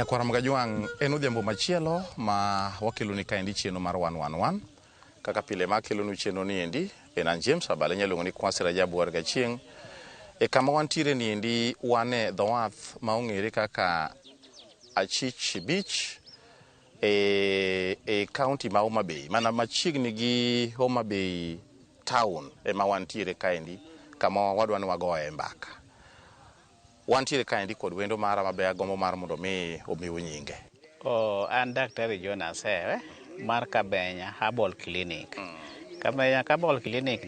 Nyakwara Mgajwang' en odhiambo machielo ma wakeloni kaendi chieno mar 111 kaka pile makelonu chieno ni endi en an James Abale nyaluongo ni Kwasi Rajabu war gachieng' kama wantiere ni endi wane dho wath ma ong'ere kaka Achich Beach e county ma Homa Bay, mana machiegni gi Homa Bay town ema wantiere kaendi kama wadwa ni wagoye mbaka. Wantiere kaendi kod wendo mara mabe agombo mar mondo mi omiu nyinge. An Daktari John Asewe mar Kabenya Herbal Clinic. Kabenya Herbal Clinic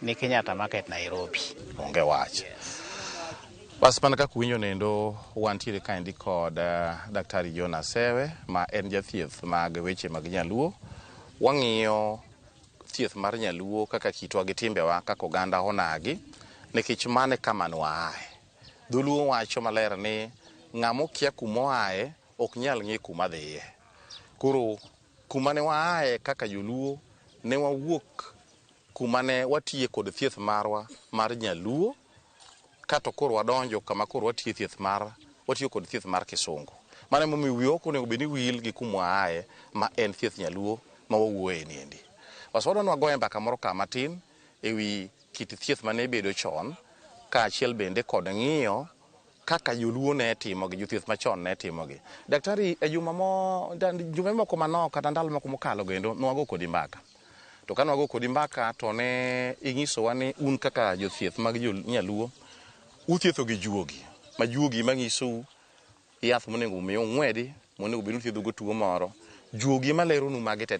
ni Kenyatta Market, Nairobi. Onge wach. Bas mana kaka winjo nendo wantiere kaendi kod Daktari John Asewe ma en jathieth mag weche mag nyaluo. Wang'iyo thieth mar nyaluo kaka kitwa gi timbewa kaka oganda onagi nikech mane kama nwae. Dholuo wacho maler ni ng'amo kia kumoae ok nyal ng'e kuma dhiye. Koro kuma ne waae kaka joluo ne wawuok kuma ne watiye kod thieth marwa mar nyaluo kato koro wadonjo kama koro watiye thieth watiyo kod thieth mar kisungu. Mane momiyo wiwa ok onego bedi wil gi kuma waae ma en thieth nyaluo ma wawuoye ni endi. Waswadwa wagoye mbaka moro kama tin ewi kit thieth mane bedo chon ka achiel bende kod ng'iyo kaka joluo ne timo gi jothieth machon ne timo gi. Daktari juma moko manok kata ndalo moko mokalo gendo nwago kodi mbaka. To ka nwago kodi mbaka to ne ing'isowa ni un kaka jothieth mag nyaluo uthietho gi juogi. Ma juogi mang'isou yath monego mi ung'wedi monego bed uthiedho go tuo moro. Juogi malero nu magi te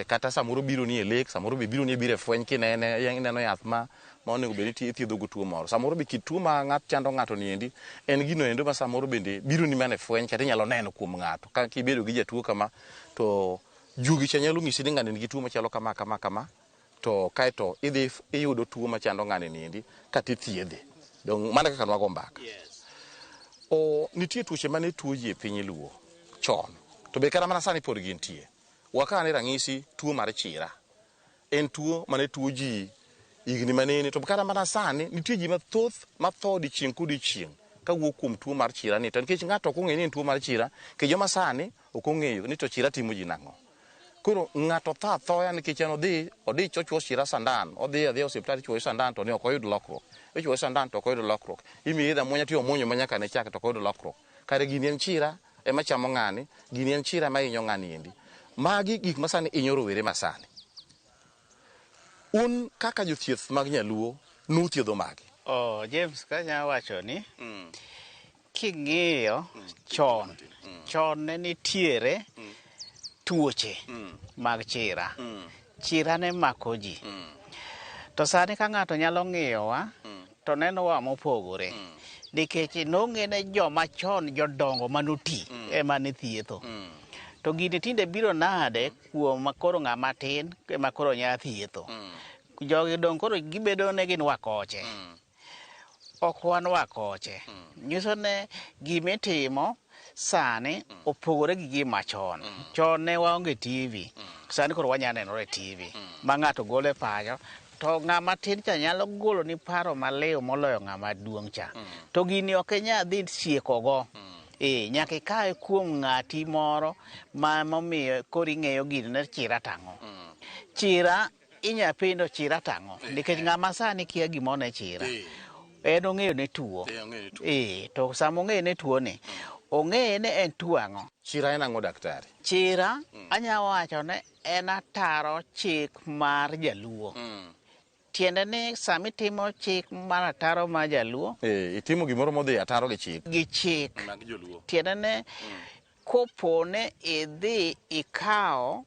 kata samoro biro ni e lek, samoro be biro ni biro e fweny kinene ineno yath ma onego bed ni ithiedho go tuo moro. Samoro be kit tuo ma ng'at chando ng'ato ni endi en gino endo ma samoro bende biro ni mana e fweny kata inyalo neno kuom ng'ato. Ka kibedo gi jatuo kama to juogi cha nyalo ng'isi ni ng'ani nigi tuo machalo kama to kaeto idhi iyudo tuo machando ng'ani ni endi kata ithiedhe. Dong mana kaka nwago mbaka. Nitie tuoche mane tuo ji e piny luo chon. To be kata mana sani pod gintie. Wakane rang'isi tuo mar chira. En tuo mane tuo ji igni manene to kata mana sani nitie ji mathoth matho dichieng' kodichieng' kawuok kuom tuo mar chira ni. To nikech ng'ato ok ong'e ni en tuo mar chira, ke joma sani ok ong'eyo ni to chira timo ji nang'o. Koro ng'ato tho athoya nikech en odhi chochuo chira sandan, odhi adhiya osiptal chuo sandan to ne ok oyud lokruok. Ichuo sandan to ok oyud lokruok. Imiye yedhe muonya tiyo muonyo manyaka ne chak to ok oyud lokruok. Kare gini en chira ema chamo ng'ani, gini en chira ma hinyo ng'ani endi. Magi gik masani hinyo rowere masani. Un kaka jothieth mag nyaluo nuthiedho magi. James kanya wacho ni king'iyo chon ne nitiere tuoche mag chira. Chira ne mako ji. To sani ka ng'ato nyalo ng'iyowa to nenowa mopogore. Nikech nong'e ne joma chon jodongo manoti ema ne thietho. To gini tinde biro nade kuom makoro ng'ama tin ema koro nya thietho. Jogi dong koro gibedo ne gin wakoche. Ok wan wakoche. Nyiso ne gimitimo sani opogore gi gima chon. Chon ne waonge TV. Sani koro wanya nenore e TV. Ma ng'ato gole pacho. To ng'ama tin cha nyalo golo ni paro maliw moloyo ng'ama duong' cha. To gini ok nya dhi siekogo. Nyaka ikae kuom ng'ati moro ma momiyo koro ing'eyo gini ne chira tang'o. Chira inya pendo chira tang'o. Nikech ng'ama sani kia gimo ne chira. En ong'eyo ne tuo. To sama ong'eyo ne tuo ni, ong'eyo ne en tuo ang'o. Chira en ang'o daktari? Chira anya wacho ne en ataro chik mar jaluo. Tiende ni sami timo chik mar ataro mar jaluo. Itimo gimoro modhi ataro gi chik. Gi chik. Mag joluo. Tiende ne kopone idhi ikawo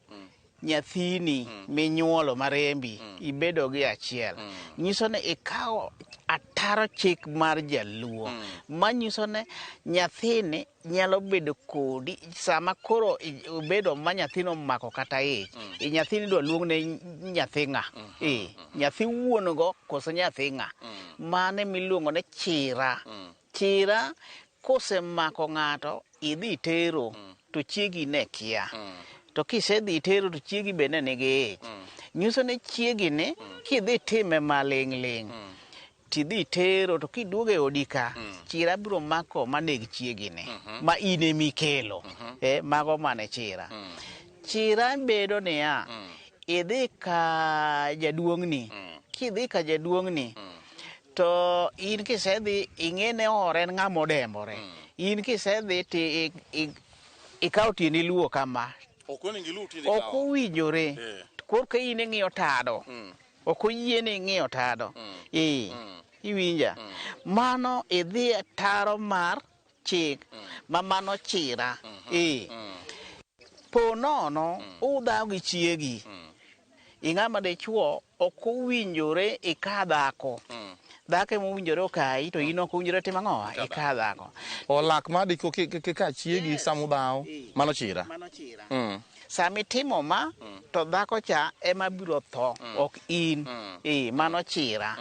nyathini minyuolo marembi ibedo gi achiel. Nyiso ne ikawo ataro chik mar jaluo. Manyiso ne nyathini nyalo bedo kodi sama koro bedo ma nyathino mako kata ich. Nyathini dwa luong ne nyathi ng'a. Nyathi wuon go koso nyathi ng'a. Mane miluongo ne chira. Chira kosemako ng'ato idhi tero to chiegi ne kia. To kisedhi tero to chiegi bende nigi ich. Nyiso ne chiegi ni kidhi time maling' ling'. Tidhi tero to kiduoge odi ka chira biro mako maneg chiegi ne ma ine mikelo mago mane chira chira bedo niya idhi ka jaduong'ni kidhi ka jaduong'ni to in kisedhi ing'ene ore en ng'ama odembore in kisedhi ti ikaw tieni luwo kama ok owinjore korka in ing'iyo tado ok oyieni ing'iyo tado iwinja mano idhi taro mar chik ma mano chira po nono udhaw gi chiegi ing'ama dichuo ok owinjore ika dhako dhako ema owinjore okayi to in ok owinjore tim ang'owa ika dhako lak ma diko ka chiegi samudhaw mano chira sami timo ma to dhako cha ema biro tho ok in mano chira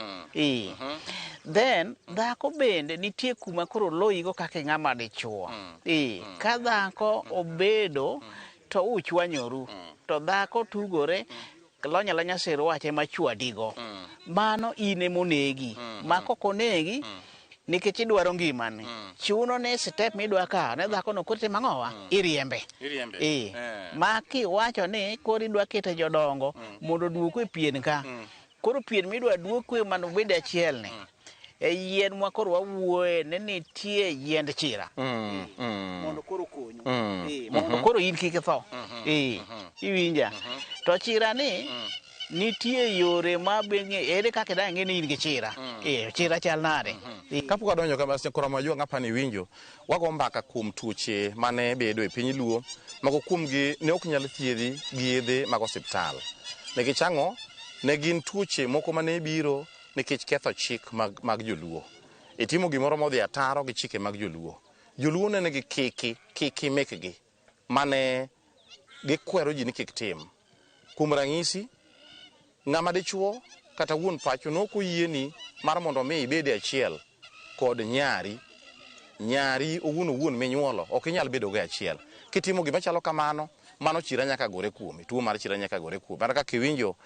then dhako bende nitie kuma koro loyigo kaka ng'ama dichuo ka dhako obedo to uchwanyoru to dhako tugore lonya lonya sirwache machwadigo mano ine monegi makokonegi nikech idwaro ngimani chuno ne step midwa ka ne dhako no kurti mang'owa iriembe ma kiwacho ni koro idwa kete jodongo mondo duoko e pien ka koro pien midwa duoko mano bede achiel ni e yien mwa koro wawuoye ne nitie yiend chira mondo koro konyu mondo koro in kik tho iwinja to chira ni nitie yore ma beng'e ere kaka da ng'eni in gi chira chira chal nade kapok adonjo kama koro majua ng'apa ni winjo wago mbaka kuom tuoche mane bedo e piny luo mago kuomgi ne ok nyal thiedhi gi yedhe mag osiptal nikech ang'o ne gin tuoche moko mane biro nikech ketho chik mag joluo itimo gimoro modhi ataro gi chike mag joluo ne nigi kiki mekgi mane gikwero ji ni kik tim kuom ranyisi ng'ama dichuo kata wuon pacho no koyieni mar mondo mi ibede achiel kod nyari owuon minyuolo ok inyal bedo go achiel kitimo gima chalo kamano mano chira nyaka gore kuomi tuo mar chira nyaka gore kuomi mar ka kiwinjo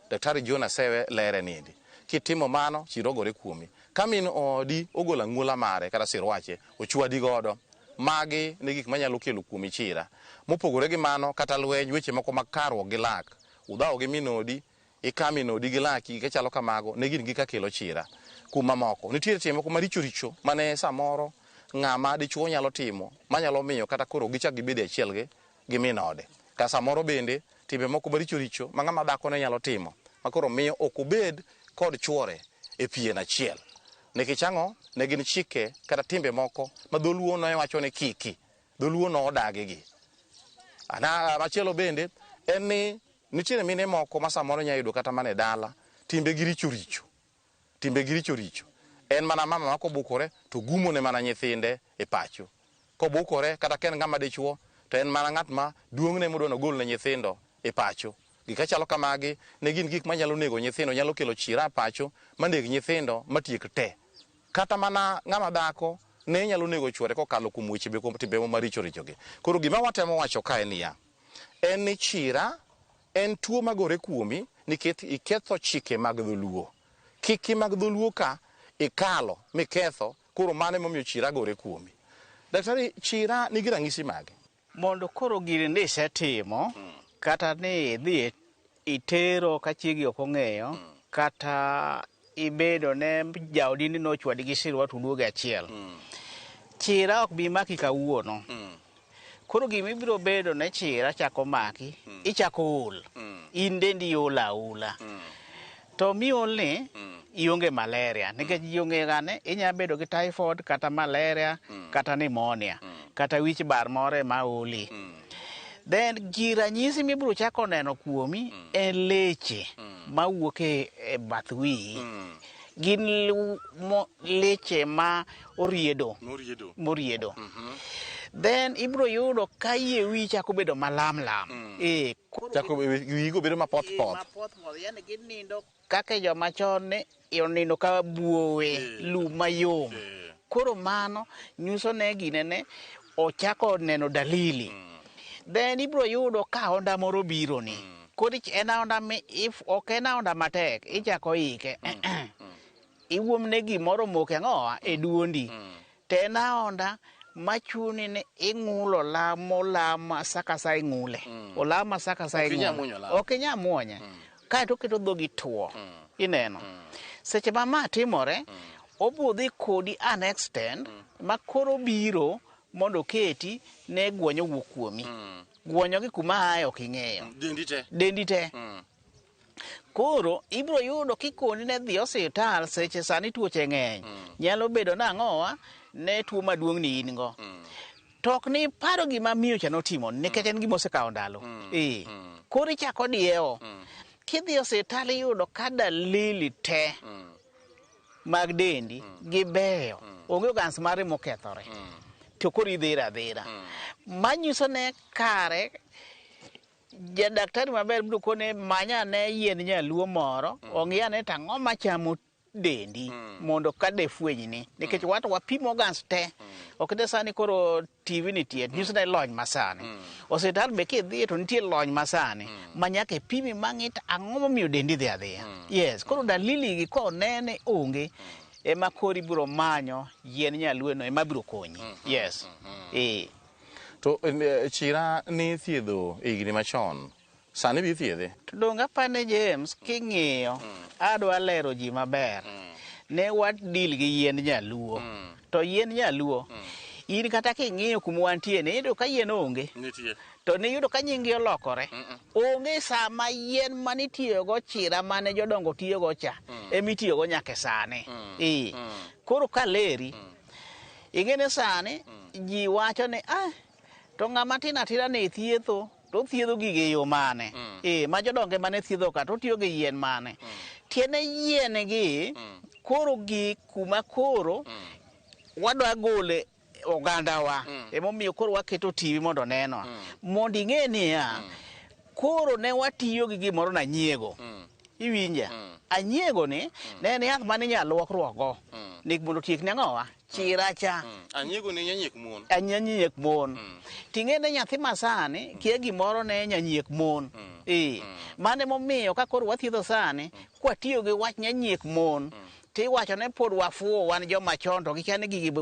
daktari John Asewe lere nindi kitimo mano chiro gore kuomi kamin odi ogola ngula mare kata sirwache ochwadi godo magi ne gik manyalo kelo kuomi chira mopogore gi mano kata lweny weche moko makaro gi lak udhawo gi minodi ikaminodi gi laki ke chalo kamago ne gin gika kelo chira kuma moko nitie timo kuma richo mane samoro ng'ama dichuo nyalo timo manyalo miyo kata koro gichak gibede achiel gi minode ka samoro bende timbe moko richo ma ng'ama dhako ne nyalo timo makoro miyo ok obed kod chuore e pien achiel nikech ang'o ne gin chike kata timbe moko ma dholuo no wacho ni kiki dholuo no odagi gi machielo bende en ni nitie mine moko ma samoro nyayudo kata mane dala timbe gi richo en mana mama ma kobukore to gumo ne mana nyithinde e pacho kobukore kata ken ng'ama dichuo to en mana ng'at ma duong'ne modwa gol ne nyithindo e pacho gika chalo kamagi ne gin gik manyalo nego nyithindo nyalo kelo chira pacho maneg nyithindo matiek te kata mana ng'ama dhako ne nyalo nego chuore kokalo kuom weche timbe maricho gi koro gima watemo wacho kae niya en ni chira en tuo magore kuomi nikech iketho chike mag dholuo kiki mag dholuo ka ikalo miketho koro mane momiyo chira gore kuomi daktari chira nigi ranyisi mage mondo koro gini nisetimo kata ni dhi itero ka chiegi ok ong'eyo kata ibedo ne jaodi ni nochwadi gi sirwa tuduoge achiel chira ok bi maki kawuono koro gima ibiro bedo ne chira chako maki ichako ol in dendi ol aula to miol ni ionge malaria nikech ionge gane inya bedo gi typhoid kata malaria kata pneumonia kata wich bar more ma oli then ranyisi mibiro chako neno kuomi en leche mawuok e bath wiyi gin leche ma moriedo then ibiro yudo ka yie wiyi chako bedo malamlam chako wiyi bedo mapoth yani ginindo kaka joma chon ne onindo ka buowe lum mayom koro mano nyiso ne gine ne ochako neno dalili then ibiro yudo ka onda moro biro ni kodi en onda if ok en onda matek ichako ike iwuomne gimoro moke ang'owa e duondi to en aonda machuni ni ing'ulo lamo sa ka sa ing'ule olamo sa ka sa ing'ule ok inyal muonye kaeto oketo dhogi tuo ineno seche ma timore obudhi kodi an extend ma koro biro mondo oketi ne guonyo wuok kuomi guonyo gi kuma ae ok ing'eyo dendi te koro ibiro yudo kikoni ne dhi osiptal seche sani tuoche ng'eny nyalo bedo nang'owa ne tuo maduong' ni in go tok ni paro gima miyo cha notimo nikech en gima osekawo ndalo koro ichako diewo kidhi osiptal iyudo ka dalili te mag dendi gibeyo onge organs mare mokethore to koro idhira adhira manyiso ne kare daktari maber biro kone manya ne yien nyaluo moro ong'iyane tang'o machamo dendi mondo ka defwenyni nikech wato wapimo organs te ok de sani koro TV nitie nyiso ne lony masani osiptal be kidhi to nitie lony masani manyaka pimi mang'it ang'o momiyo dendi dhi adhiya yes koro dalili gi ko nene onge ema kori biro manyo yien nyaluo no ema biro konyi yes to chira ni thiedho higni machon sani bi thiedhe to donga pane James king'iyo adwa lero ji maber ne wadil gi yien nyaluo to yien nyaluo in kata king'iyo kuma wantie ne iyudo ka yien onge to ne iyudo ka nyingi olokore onge sama yien manitiyogo chira mane jodongo tiyogo cha emitiyogo nyaka sani koro kaleri ing'ene sani ji wacho ni to ng'ama tinatira ne thietho to thiedho gige yo mane ma jodonge mane thiedho ka to tiyo gi yien mane tiene yien gi koro gi kuma koro wadwa gole ogandawa emomiyo koro waketo TV mondo neno mondo ing'e niya koro ne watiyo gi gimoro na nyiego iwinja anyiego ni ne en yath mane inyalo luokruokgo nik mondo tiek ne ang'owa chira cha anyiego ne nyanyiek mon anyanyiek mon ting'ene nyathi masani kia gimoro ne nyanyiek mon mane momiyo ka koro wathiedho sani kwatiyo gi wach nyanyiek mon tiwacho ne pod wafuo wan joma chon to gikia ni gigi be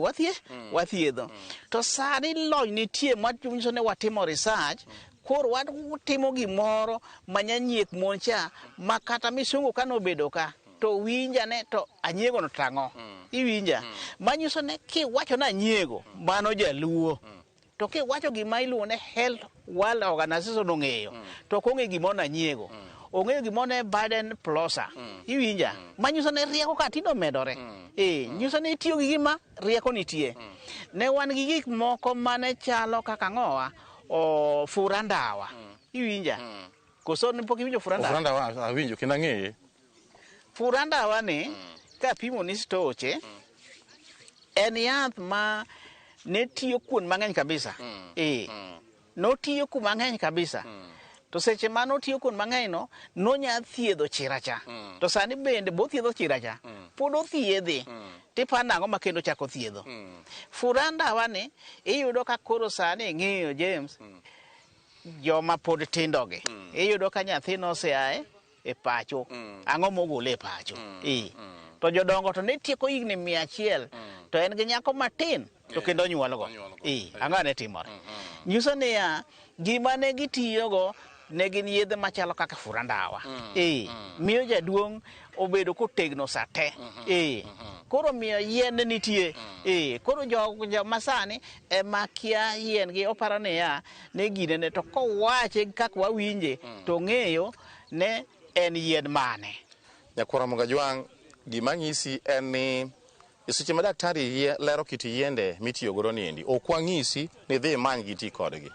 wathiedho to sani lony nitie manyiso ne watimo research koro watimo gimoro manyanyiek mon cha makata misungu kanobedo ka to winja ne to anyiego no tang'o iwinja manyiso ne kiwacho na anyiego mano jaluo to kiwacho gima iluwo ne Health World Organization ong'eyo to konge gimoro na anyiego ong'eyo gimoro ne Baden Plosa iwinja manyiso ne rieko ka tido medore nyiso ne itiyo gi gima rieko nitie ne wan gi gik moko mane chalo kaka ng'owa furandawa iwinja koso ne pok iwinjo furandawa awinjo kendo ang'eye furandawa ni ka pimo ni stoche en yath ma ne tiyo kuon mang'eny kabisa notiyo kuma mang'eny kabisa to seche ma notiyo kuon mang'eny no nonya thiedho chiracha to sani bende bo thiedho chiracha pod othiedhe tipana ang'o makendo chako thiedho furandawa ni iyudo ka koro sani ng'iyo James joma pod tindogi iyudo ka nyathino oseaye e pacho ang'o mogole e pacho to jodongo to ne tieko higni 100 to en gi nyako matin to kendo nyuolgo ang'o ne timore nyiso niya gima ne gitiyogo ne gin yedhe machalo kaka furandawa miyo jaduong' obedo kotegno sa te koro miyo yien nitie koro joma sani ema kia yien gi oparo niya ne gine ne to kowache kaka wawinje to ng'eyo ne en yien mane nyakwara Mugajwang' gima ng'isi en ni seche ma daktari lero kit yiende mitiyo godo niendi ok wang'isi ni dhi many gi ti kodgi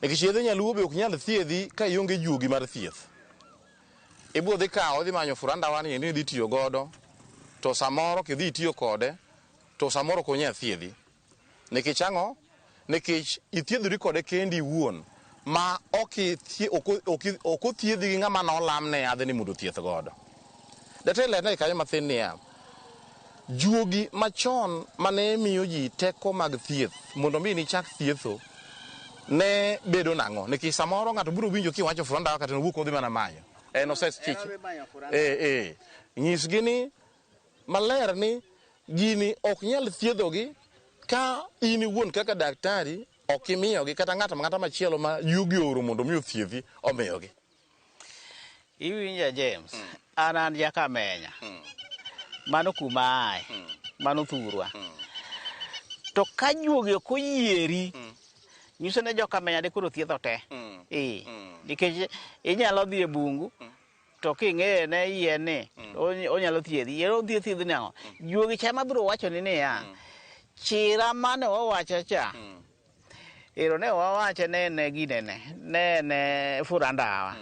nikech yedhe nyaluo be ok nyal thiedhi ka ionge juogi mar thieth ibiro dhi kawo dhi manyo furandawa ni dhi tiyo godo to samoro kidhi tiyo kode to samoro ok onyal thiedhi nikech ang'o nikech ithiedhori kode kendi iwuon ma ok othiedhi gi ng'ama nolamne yadhe ni mondo thieth godo daktari kanyo mathin niya juogi machon mane miyo ji teko mag thieth mondo mi ni chak thietho ne bedo nang'o nikech samoro ng'ato biro winjo kiwacho furandawa kata wuok odhi mana manyo en oses chich nyisgi ni maler ni gini ok nyal thiedhogi ka in iwuon kaka daktari ok imiyogi kata ng'ata machielo ma yugi oro mondo mi othiedhi omiyogi. Iwinja James, an Jakamenya, mano kuma aye, mano thurwa. To ka juogi ok oyieri, nyiso ne Jokamenya de koro thiedho te. Nikech inyalo dhi e bungu, to king'eye ne yien ni onyalo thiedhi, yien odhi thiedhi nang'o? Juogi chama biro wacho ni niya, chira mane wawacho cha, ero ne wawache ne en ginene, ne en furandawa,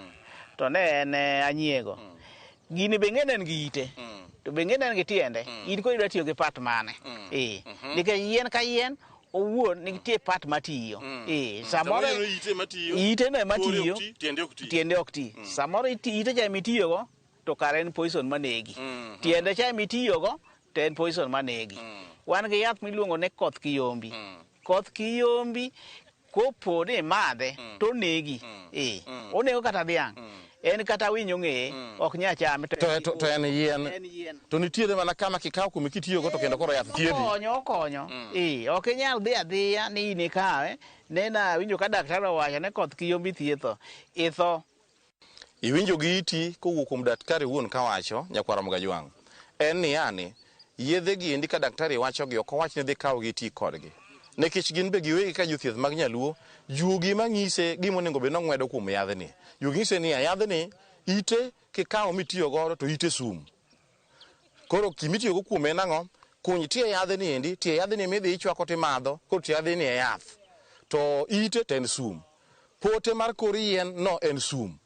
to ne en anyiego. Gini be ng'e ne en gi ite, to be ng'e ne en gi tiende, in ko idwa tiyo gi pat mane. Nikech yien ka yien owuon nitie pat matiyo. Samoro ite no matiyo, tiende ok ti. Samoro ite cha mitiyogo to kare en poison manegi. Tiende cha mitiyogo to en poison manegi. Wan gi yath miluongo ni koth kiyombi. Koth kiyombi kopo ni madhe to negi. Onego kata dhiang'. En kata winyo ng'eye ok nya chame to en yien. To nitiere mana kama kikawo kume kitiyogo to kendo koro yath thiedhi. Okonyo. Ok inyal dhi adhiya ni in ikawe. Nena winjo ka daktari owacho ne koth kiyombi thietho. Itho. Iwinjo gi iti kowuok kuom daktari wuon kawacho nyakwara Mgajwang'. En ni yani yedhe gi endi ka daktari wacho gi ok owach ni dhi kawo gi ti kodgi. Nekech gin be giwegi ka jothieth mag nyaluo juogi mang'ise gimonego be nong'wedo kuom yadhni. Juogi ng'ise ni yadhni ite kikawo mitiyo godo to ite sum. Koro kimitiyogo kuome nang'o? Kuny tie yadhni endi, tie yadhni midhi ichwako timadho, koro tie yadhni e yath. To ite to en sum. Pote mar kor yien no en sum.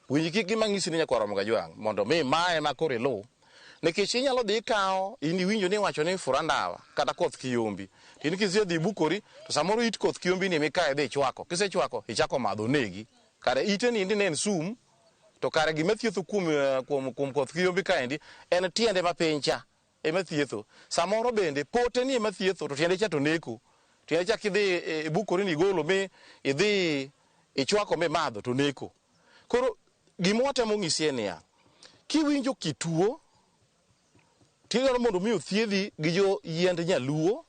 Winji kik gima ng'isi ni nyakwara Mgajwang' mondo mi mae ma koro ilu. Nikech inyalo dhi ikawo in iwinjo ni wacho ni furandawa kata koth kiyombi. In kizia dhi bukori to samoro it koth kiyombi ni mikae dhi chwako. Kisechwako ichako madho negi. Kare ite ni ndi ne en sum. To kare gima thietho kuom koth kiyombi kaendi en tiende mapiny cha ema thietho. Samoro bende pote ni ema thietho to tiende cha to neko. Tiende cha kidhi bukori ni golo mi idhi ichwako mi madho to neko. Koro gima watemo ng'isi en niya, kiwinjo kituo tidwaro mondo mi othiedhi gi jo yiend nyaluo,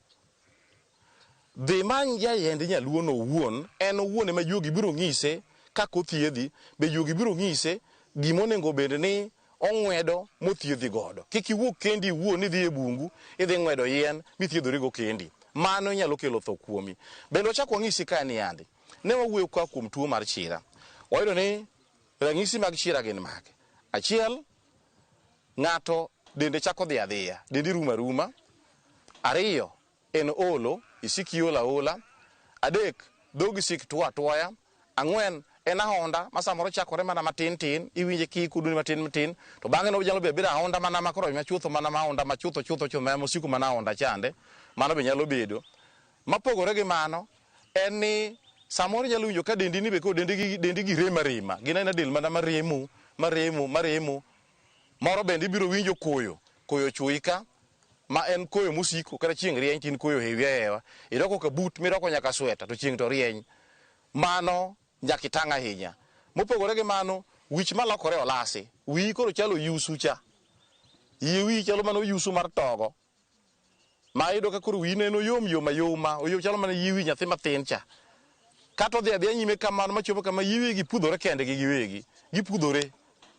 dhi many ja yiend nyaluo no owuon, en owuon ema juogi biro ng'ise kaka othiedhi, be juogi biro ng'ise gimonego bed ni ong'wedo mothiedhi godo. Kik iwuok kendi iwuon idhi e bungu, idhi ng'wedo yien mithiedhorigo kendi. Mano nyalo kelo tho kuomi. Bende wachako wang'isi ka ni yandi. Ne wawuoyo ka kuom tuo mar chira. Wayudo ni ranyisi mag chira gin mage. Achiel, ng'ato dende chako dhi adhiya, dendi ruma ruma. Ariyo, en olo, isiki ola ola. Adek, dhogi sik tuo atuoya. Ang'wen, en ahonda ma samoro chakore mana matin tin, iwinje kikuduni matin, to bang'e no nyalo bedo ahonda mana makoro machutho mana ma ahonda machutho ma mosiku mana ahonda chande. Mano be nyalo bedo. Mapogore gi mano, en ni samoro nyalo winjo ka dendi ni be ko dendi gi rema. Gina del mana maremo. Moro bende ibiro winjo koyo chuika, ma en koyo musiko, kata chieng' rieny tin koyo hewa. Iroko kabut miroko nyaka sweta to chieng' to rieny. Mano nyaka itang' ahinya. Mopogore gi mano, wich malokore olasi. Wiyi koro chalo yusu cha. Wiyi chalo mana yusu mar togo. Ma iyudo ka koro wiyi neno yoma. Oyom chalo mana yiwi nyathi mathin cha. Kato dhi adhiya nyime kamano machopo kama yiwi gipudhore kende gi giwegi. Gipudhore.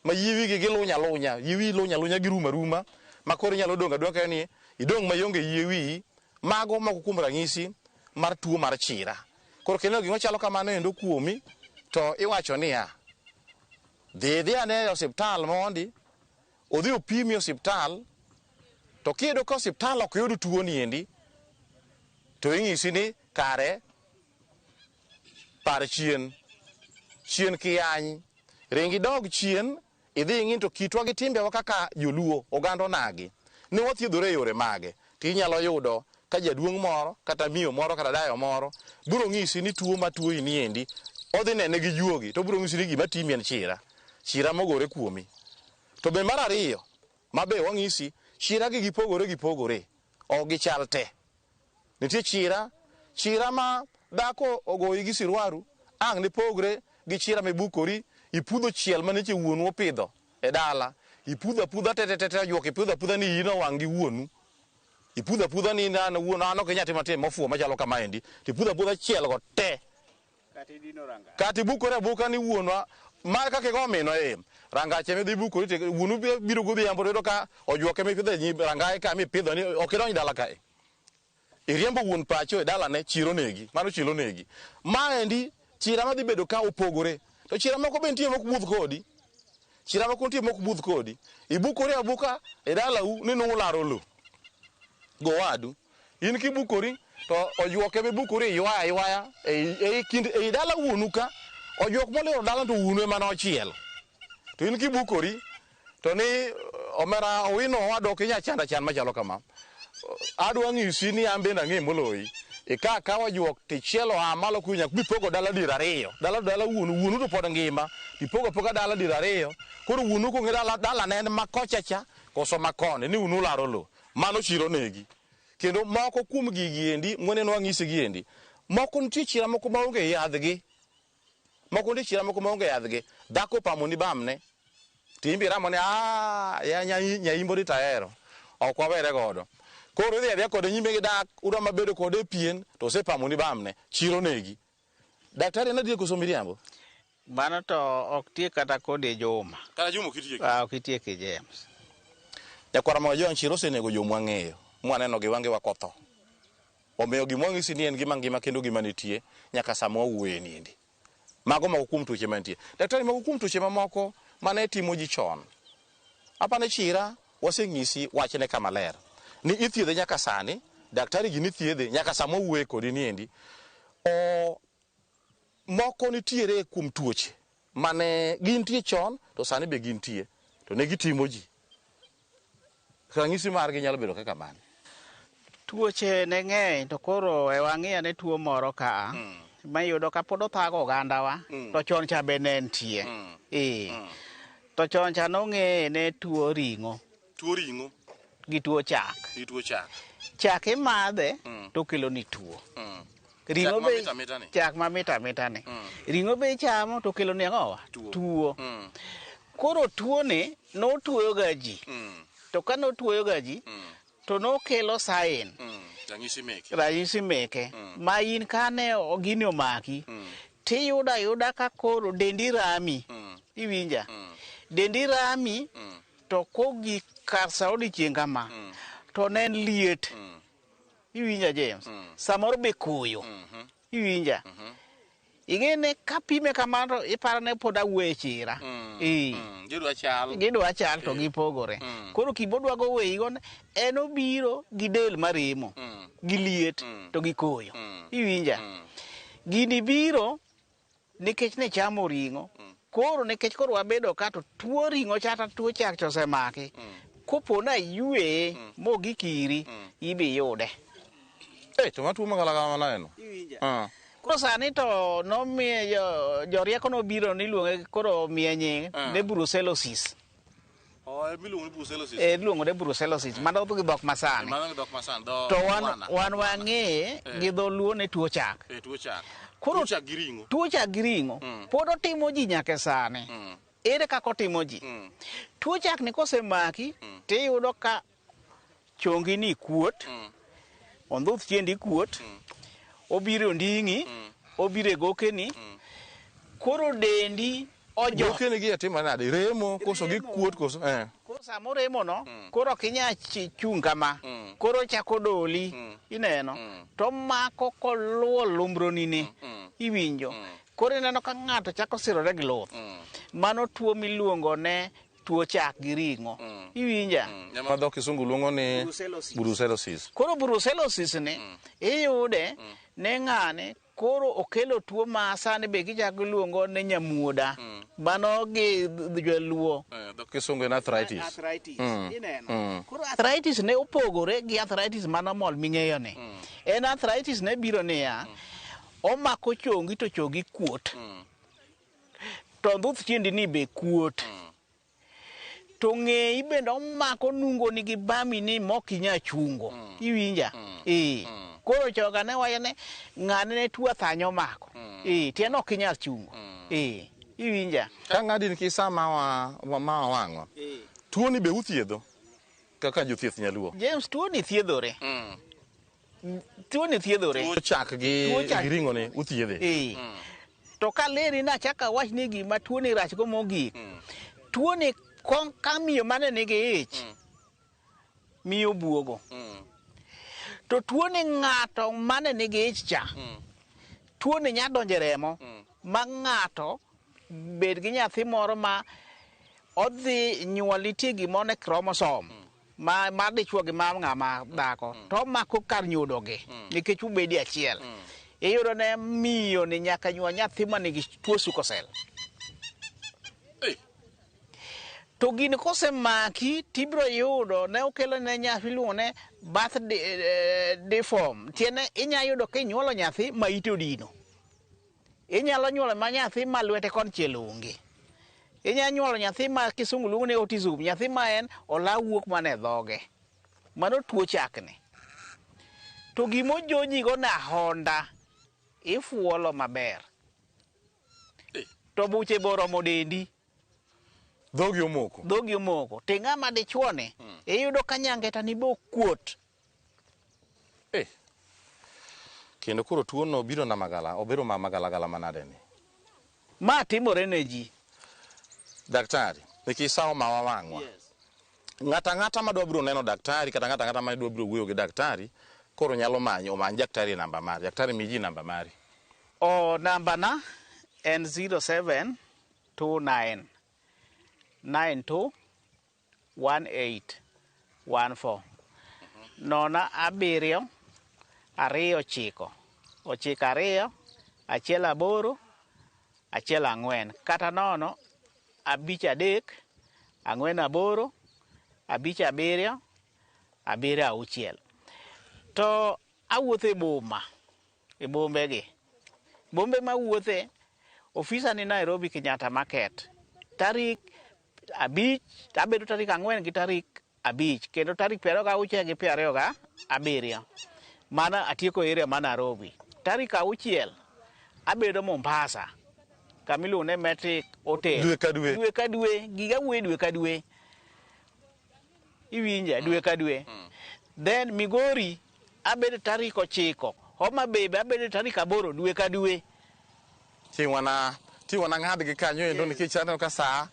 Ma yiwi gi gilunya. Yiwi lunya gi ruma. Ma koro nyalo donga donga ni idong mayonge yiwi. Mago mako kuom ranyisi mar tuo mar chira. Koro kendo gima chalo kamano endo kuomi to iwacho niya, dhi ane e osiptal mondi, odhi opimi osiptal, to kiyudo ka osiptal ok yud tuo ni endi, to ing'isi ni kare par chien kiyany, ringi dog chien, idhi ing'in to kitwa gi timbewa kaka joluo, oganda onagi, ne wathiedhore e yore mage, to inyalo yudo ka jaduong' moro, kata miyo moro, kata dayo moro, biro ng'isi ni tuo ma tuo ini endi, odhi nene gi juogi, to biro ng'isi ni gima timi en chira mogore kuomi. To be mar ariyo, ma be wang'isi, chira gi gipogore, ok gichal te. Nitie chira ma dhako ogoyi gi sirwaru, ang' ne pogre gi chira mibukori, ipudho chiel maneche wuonu opidho e dala, ipudha tete ajuok ipudha ni ino wangi wuonu ipudha ni na wuonu ano kenyati matin mofuo machalo kama endi tipudha chiel go te kati bukore buka ni wuonwa ma kake go mino rangache me dhi bukore te wuonu biro godhiambo to ka ojuoke me pidhe nyi rangae ka mi pidho ni okidonj dala kae iriembo wuon pacho e dala ne chiro negi mano chilo negi ma endi chira madhi bedo ka opogore to chira moko be nitie mok budh kodi chira moko nitie mok budh kodi ibukore abuka e dala u ni nularo lo go wadu in kibukori to ojuoke be bukore ywaya e kind e dala wuonu ka ojuok mole dala to wuonu ema no chiel to in kibukori to ni omera owino wadok inya chanda chan machalo kama adwa ng'isi ni ambe na ng'e moloi e ka wajuok tichielo amalo kunya bipogo dala dir ariyo dala wuonu to pod ngima bipogo poga dala dir ariyo koro wuonu ko ng'e dala ne makocha cha koso makone ni wuonu laro lo mano chiro negi kendo moko kuom gigi endi mwenenwa ng'isi gi endi moko nitie chira moko maonge yadhgi dhako pamoni bamne timbi ramone ya nyaimbo ditahero ok wabere godo koro idhi adhiya kode nyime gi dak ura mabedo kode pien to osepamoni bamne chiro negi daktari na die koso miriambo mano to ok tie kata kode Juma kata Juma kitiye ok tie James yakwara mo jo chiro senego jomwa ng'eyo mwaneno gi wange wakotho omiyo gimwang'isi ni en gima kendo gima nitie nyaka samo wuoye niendi mago moko kuom tuoche mantie daktari mago kuom tuoche mamoko mane timo ji chon apane chira waseng'isi wachne kama ler ni ithiedhe nyaka sani daktari gi ni thiedhe nyaka samo wuoye kodi niendi moko nitiere kuom tuoche mane gintie chon to sani be gintie to ne gitimo ji ranyisi margi nyalo bedo kaka mane tuoche ne ng'eny to koro e wang'iya ne tuo moro ka mayudo ka pod othago ogandawa to chon cha be ne nitie to chon cha nong'eye ne tuo ring'o gi tuo chak chak imadhe to kelo ni tuo ring'o be chak mamit ni ring'o be chamo to kelo ni ang'owa tuo koro tuo ni notuoyo ga ji to ka notuoyo ga ji to nokelo sain ranyisi meke ma in kane gini omaki tiyuda ka koro dendi rami iwinja dendi rami to kogi kar sa odiochieng' kama to ne en liet iwinja James samoro be koyo iwinja ing'ene kapime kamano iparo ne pod awuoye chira gidwa chal to gipogore koro kibodwa go weigo en obiro gi del maremo gi liet to gi koyo iwinja gini biro nikech ne chamo ring'o koro nikech koro wabedo ka to tuo ring'o chata tuo chak chosemaki kopo na yue mogikiri ibi yude to matuo magalagala maneno iwinja koro sani to nomiye jorieko nobiro niluonge koro miye nying ne brucellosis iluongo ne brucellosis mano gi dhok masani to wan wang'eye gi dholuo ne tuo chak koro tuo chak gi ring'o pod otimo ji nyaka sani ere kaka otimo ji tuo chak ni kosemaki tiyudo ka chongi ni kuot ondhuth chiendi kuot obiro nding'i obiro e gokeni koro dendi ojo gokeni gi atimo nade remo koso gi kuot koso koro samo remo no koro kinya chung kama koro chako doli ineno to mako koluwo lumbroni ni iwinjo koro ineno ka ng'ato chako sirore gi luth mano tuo miluongo ne tuo chak gi ring'o iwinja ma dho kisungu luongo ni brucellosis koro brucellosis ni iyude ne ng'ane koro okelo tuo ma sani be kichako luongo ne nyamuoda mano gi joluo dho kisungu en arthritis ineno koro arthritis ne opogore gi arthritis mano mol ming'eyo ni en arthritis ne biro niya omako chongi to chongi kuot to ndhuth chiendi ni be kuot to ng'eyi bende omako nungo ni gi bami ni mokinya chungo iwinja koro choga ne wayo ne ng'ane ne tuo thanyo mako tien ok inyal chungo iwinja ka ng'adi ni kisa ma wang'wa tuo ni be uthiedho kaka jothieth nyaluo? James, tuo ni thiedhore. Tuo ni thiedhore. Tuo chak gi ring'o ni uthiedhe. To ka leri na chaka wach ni gima tuo ni rach go mogik. Tuo ni ka miyo mane nigi ich, miyo buogo. To tuo ni ng'ato mane nigi ich cha, tuo ni nya donje remo, ma ng'ato bed gi nyathi moro ma odhi nyuolitie gimone chromosome, ma dichuo gi ma ng'ama dhako, to mako kar nyudogi, nikech ubedi achiel. Iyudo ne miyo ni nyaka nyuol nyathi ma nigi tuo sukosel. To gini kosemaki tibro yudo ne okelo ne nyathi luongo ne birth deform. Tiene inya yudo ka inyuolo nyathi ma ite odino. Inyalo nyuolo ma nyathi ma lwete konchiel onge. Inya nyuolo nyathi ma kisungu luongo ne autism, nyathi ma en ola wuok mane dhoge. Mano tuo chakni. To gimo joji go na honda ifuolo maber. To buche boromo dendi. Dhogi omoko. Dhogi omoko. Te ng'ama dichuo ni, iyudo ka nyangeta ni bo kuot. Kendo koro tuo no biro na magala, obiro ma magala manade ni. Ma timore ne ji. Daktari, nikisawa mawa wang'wa. Ng'ata ma dwa biro neno daktari, kata ng'ata ma dwa biro wuoyo gi daktari, koro nyalo omany daktari namba mari. Daktari miji namba mari. Namba na en 0729 921814. Nona abiriyo 29 2 1 8 kata 0 5 3 4 8 5 7 7 6. To awuotho e boma, e bombegi. Bombe ma wuothe, ofisa ni Nairobi Kenyatta Market. Tarik 5, abedo tarik 4 gi tarik 5, kendo tarik 26 gi 27. Mana atieko area ma Nairobi. Tarik 6 abedo Mombasa, kamiluongo ne Metric Hotel. Dwe ka dwe. Dwe ka dwe, giga wuoyo dwe ka dwe. Iwinja, dwe ka dwe. Then Migori abedo tarik 9. Homa Bay abedo tarik 8 dwe ka dwe. Tiwana ng'adh gi kanyo endo nikech aneno ka saa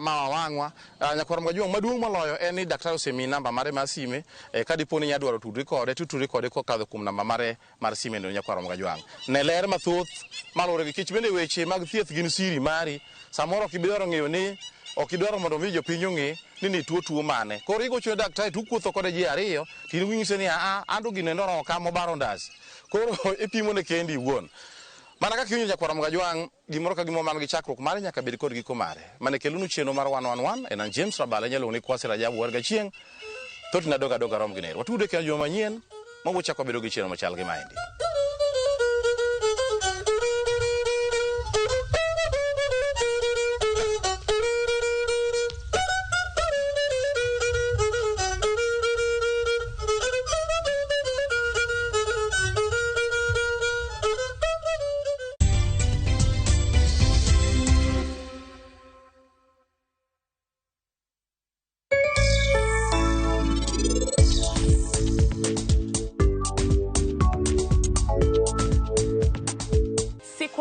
mawa wang'wa. Nyakwar Mwajwang' maduong' moloyo en ni daktari osemi namba mare mar sime, ka dipo ni nya dwaro tudri kode tutudri kode kokadho kuom namba mare mar sime endo Nyakwar Mwajwang'. Ne ler mathoth malure gi kich bende weche mag thieth gin siri mari. Samoro ok ibidwaro ng'eyo ni ok idwaro mondo mi jopiny ong'e ni tuo mane. Koro igocho daktari tukuotho kode ji ariyo, tin wing'ise ni ando gino endo oromo kama obaro ndas. Koro ipimo ne kendi iwuon. Mana kaka iwinjo Nyakwar Mwajwang', gimoro ka gimoro man gi chakruok mare nyaka bed kod giko mare. Mane kelunu chenro mar 111 en an James Rabala nyalo ni Kwasi Rajabu war gachieng'. Thoth na doga rom gi nero. Watude kendo joma manyien mago chako bedo gi chenro machal gi maendi.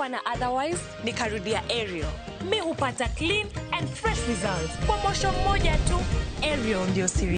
Na otherwise nikarudia Ariel. Mi hupata clean and fresh results kwa mosho mmoja tu. Ariel ndio siri.